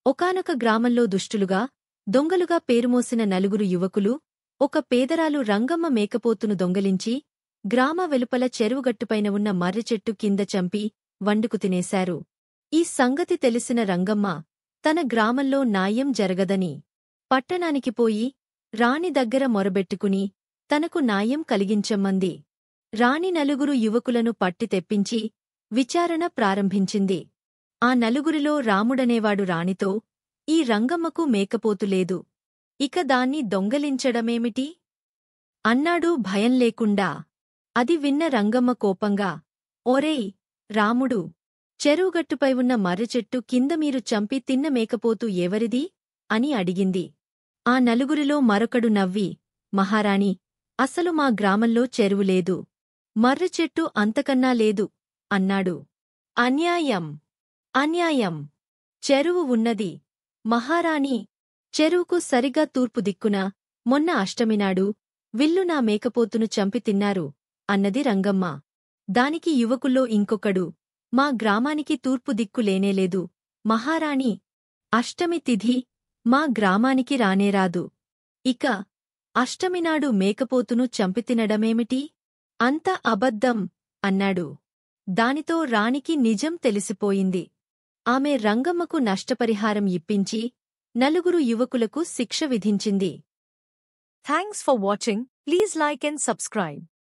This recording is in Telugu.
ఒకానొక గ్రామంలో దుష్టులుగా, దొంగలుగా పేరుమోసిన నలుగురు యువకులు, ఒక పేదరాలు రంగమ్మ మేకపోతును దొంగలించి, గ్రామ వెలుపల చెరువుగట్టుపైన ఉన్న మర్రిచెట్టు కింద చంపి, వండుకు తినేశారు. ఈ సంగతి తెలిసిన రంగమ్మ, తన గ్రామంలో న్యాయం జరగదని, పట్టణానికి పోయి, రాణి దగ్గర మొరబెట్టుకుని, తనకు న్యాయం కలిగించమ్మంది. రాణి నలుగురు యువకులను పట్టి తెప్పించి, విచారణ ప్రారంభించింది. ఆ నలుగురిలో రాముడనేవాడు రాణితో, ఈ రంగమ్మకు మేకపోతు లేదు. ఇక దాన్ని దొంగలించడమేమిటి? అన్నాడు భయం లేకుండా. అది విన్న రంగమ్మ కోపంగా, ఓరేయ్, రాముడు! చెరువుగట్టుపై ఉన్న మర్రిచెట్టు కింద మీరు చంపి తిన్న మేకపోతు ఎవరిది? అని అడిగింది. ఆ నలుగురిలో మరొకడు నవ్వి, మహారాణి, అసలు మా గ్రామంలో చెరువులేదు. మర్రిచెట్టు అంతకన్నా లేదు, అన్నాడు. అన్యాయం! అన్యాయం! చెరువు ఉన్నది. మహారాణి, చెరువుకు సరిగా తూర్పు దిక్కున, మొన్న అష్టమినాడు, విల్లు నా మేకపోతును చంపి తిన్నారు, అన్నది రంగమ్మ. దానికి యువకుల్లో ఇంకొకడు, మా గ్రామానికి తూర్పు దిక్కు లేనేలేదు, మహారాణి. అష్టమి తిథి, మా గ్రామానికి రానేరాదు. ఇక అష్టమినాడు మేకపోతును చంపితినడమేమిటి? అంత అబద్ధం, అన్నాడు. దానితో రాణికి నిజం తెలిసిపోయింది. ఆమె రంగమ్మకు నష్టపరిహారం ఇప్పించి, నలుగురు యువకులకు శిక్ష విధించింది. Thanks for watching. Please like and subscribe.